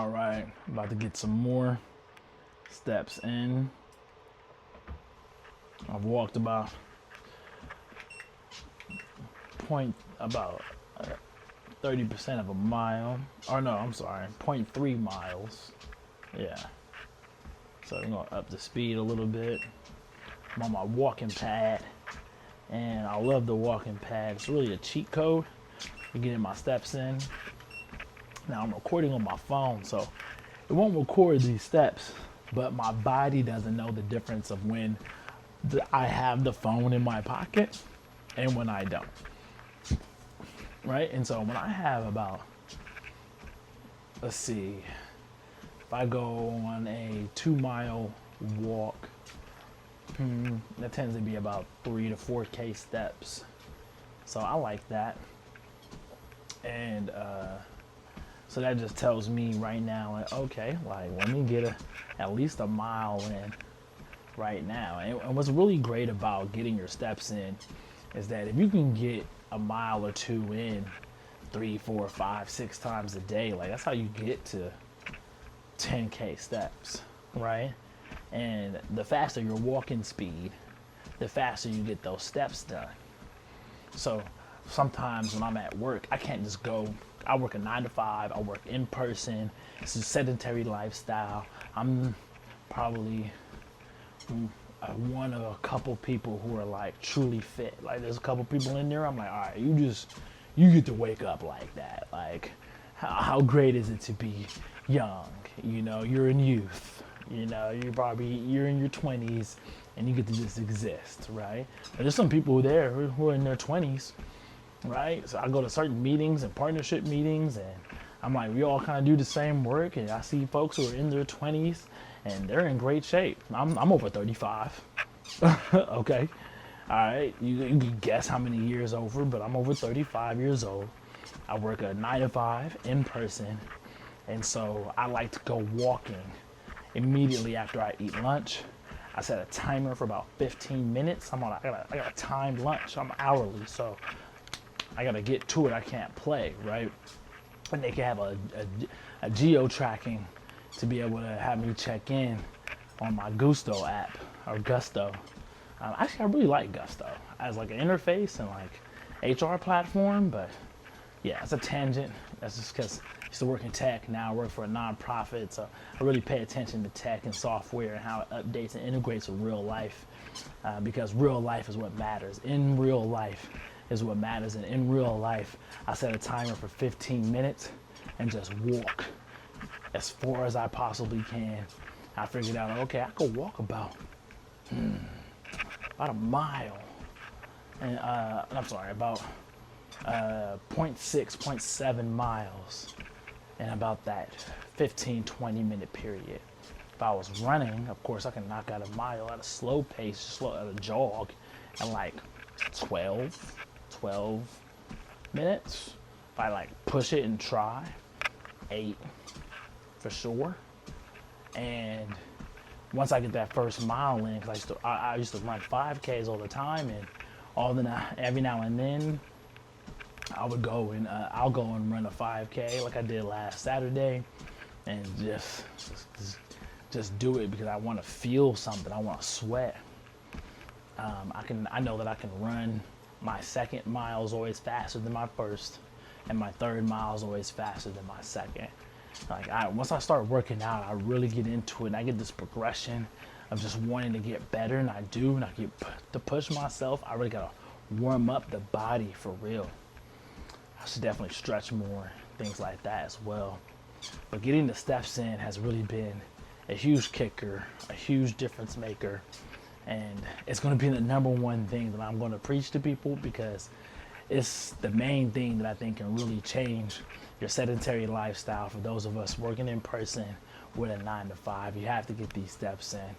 All right, about to get some more steps in. I've walked about about 30% of a mile. Or no, I'm sorry, 0.3 miles. Yeah. So I'm gonna up the speed a little bit. I'm on my walking pad, and I love the walking pad. It's really a cheat code for getting my steps in. Now I'm recording on my phone, so it won't record these steps, but my body doesn't know the difference of when I have the phone in my pocket and when I don't. Right? And so when I have about, let's see, if I go on a 2 mile walk, that tends to be about 3 to 4K steps. So I like that. And so that just tells me right now, like, okay, like let me get at least a mile in right now. And what's really great about getting your steps in is that if you can get a mile or two in 3, 4, 5, 6 times a day, like that's how you get to 10K steps, right? And the faster your walking speed, the faster you get those steps done. So sometimes when I'm at work, I can't just go. I work a 9 to 5. I work in person. It's a sedentary lifestyle. I'm probably one of a couple people who are like truly fit. Like there's a couple people in there. I'm like, all right, you get to wake up like that. Like, how great is it to be young? You know, you're in youth. You know, you're in your 20s, and you get to just exist, right? But there's some people there who are in their 20s, right? So I go to certain meetings and partnership meetings, and I'm like, we all kind of do the same work, and I see folks who are in their 20s, and they're in great shape. I'm over 35. Okay, all right. You can guess how many years over, but I'm over 35 years old. I work a 9 to 5 in person, and so I like to go walking immediately after I eat lunch. I set a timer for about 15 minutes. I got a timed lunch. I'm hourly, so I gotta get to it. I can't play, right? And they can have a geo tracking to be able to have me check in on my Gusto app or Gusto. Actually, I really like Gusto as like an interface and like HR platform, but yeah, it's a tangent. That's just because I used to work in tech. Now I work for a nonprofit, so I really pay attention to tech and software and how it updates and integrates with real life, because real life is what matters. In real life is what matters, and in real life, I set a timer for 15 minutes and just walk as far as I possibly can. I figured out, okay, I could walk about a mile, and I'm sorry, about 0.6, 0.7 miles in about that 15-20 minute period. If I was running, of course, I can knock out a mile at a slow pace, at a jog, in like 12 minutes. If I like push it and try, 8 for sure. And once I get that first mile in, because I used to run 5Ks all the time, and every now and then I would go and I'll go and run a 5K like I did last Saturday, and just do it because I want to feel something. I want to sweat. I know that I can run. My second mile is always faster than my first, and my third mile is always faster than my second. Once I start working out, I really get into it, and I get this progression of just wanting to get better, and I do, and I get to push myself. I really gotta warm up the body for real. I should definitely stretch more, things like that as well. But getting the steps in has really been a huge kicker, a huge difference maker, and it's gonna be the number one thing that I'm gonna preach to people, because it's the main thing that I think can really change your sedentary lifestyle. For those of us working in person with a 9 to 5, you have to get these steps in.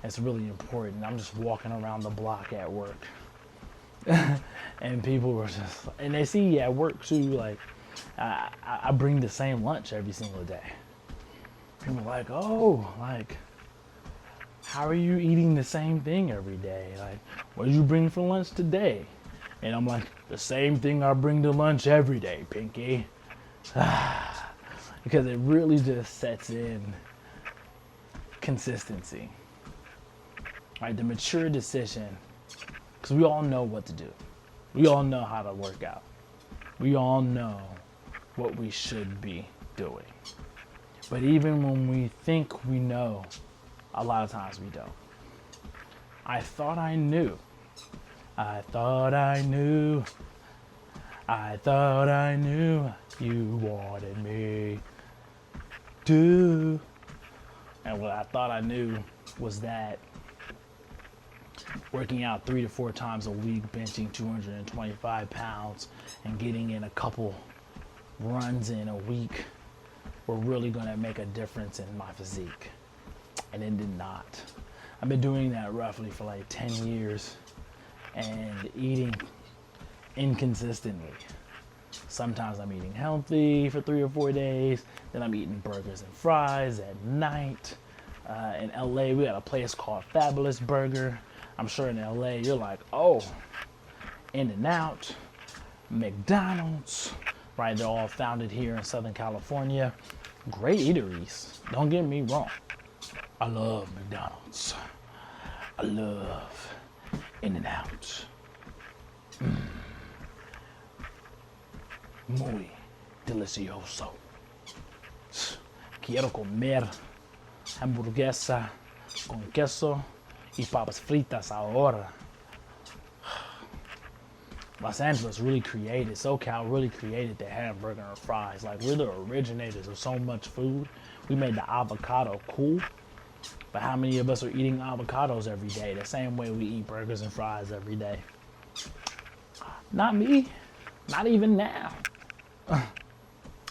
It's really important. I'm just walking around the block at work, and people were just, and they see at work too, like I bring the same lunch every single day. People are like, oh, like, how are you eating the same thing every day? Like, what did you bring for lunch today? And I'm like, the same thing I bring to lunch every day, Pinky. because it really just sets in consistency. Right, the mature decision, because we all know what to do. We all know how to work out. We all know what we should be doing. But even when we think we know, a lot of times we don't. I thought I knew. I thought I knew. I thought I knew you wanted me to. And what I thought I knew was that working out 3 to 4 times a week, benching 225 pounds, and getting in a couple runs in a week were really going to make a difference in my physique. And it did not. I've been doing that roughly for like 10 years and eating inconsistently. Sometimes I'm eating healthy for 3 or 4 days, then I'm eating burgers and fries at night. In LA, we got a place called Fabulous Burger. I'm sure in LA you're like, oh, In-N-Out, McDonald's, right? They're all founded here in Southern California. Great eateries, don't get me wrong. I love McDonald's. I love In-N-Out. Muy delicioso. Quiero comer hamburguesa con queso y papas fritas ahora. Los Angeles really created, SoCal really created the hamburger and fries. Like, we're the originators of so much food. We made the avocado cool. But how many of us are eating avocados every day? The same way we eat burgers and fries every day. Not me. Not even now.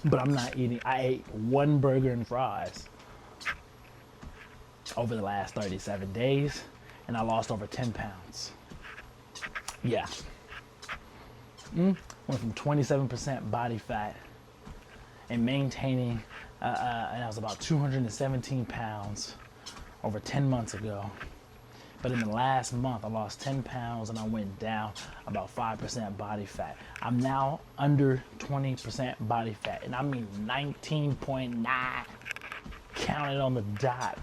But I'm not eating. I ate 1 burger and fries over the last 37 days, and I lost over 10 pounds. Yeah. Went from 27% body fat and maintaining, and I was about 217 pounds over 10 months ago. But in the last month, I lost 10 pounds and I went down about 5% body fat. I'm now under 20% body fat, and I mean 19.9. Count it on the dot.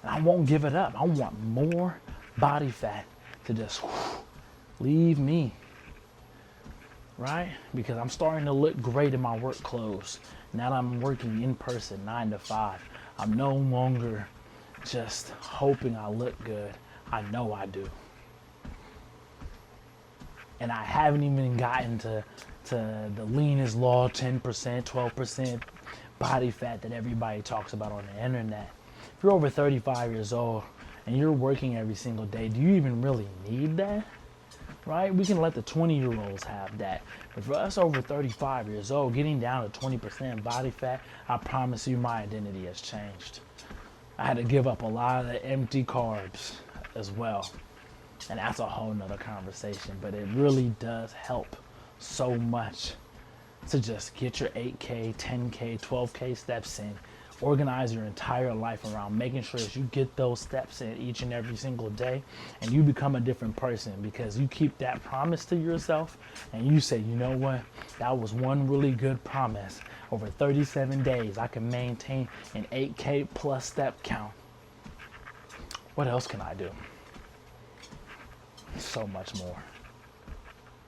And I won't give it up. I want more body fat to just leave me, right? Because I'm starting to look great in my work clothes. Now that I'm working in person 9 to 5, I'm no longer just hoping I look good. I know I do. And I haven't even gotten to the lean is law, 10%, 12% body fat that everybody talks about on the internet. If you're over 35 years old and you're working every single day, do you even really need that? Right? We can let the 20-year-olds have that. But for us over 35 years old, getting down to 20% body fat, I promise you my identity has changed. I had to give up a lot of the empty carbs as well. And that's a whole nother conversation, but it really does help so much to just get your 8K, 10K, 12K steps in. Organize your entire life around making sure that you get those steps in each and every single day, and you become a different person because you keep that promise to yourself and you say, you know what, that was one really good promise. Over 37 days, I can maintain an 8K plus step count. What else can I do? So much more.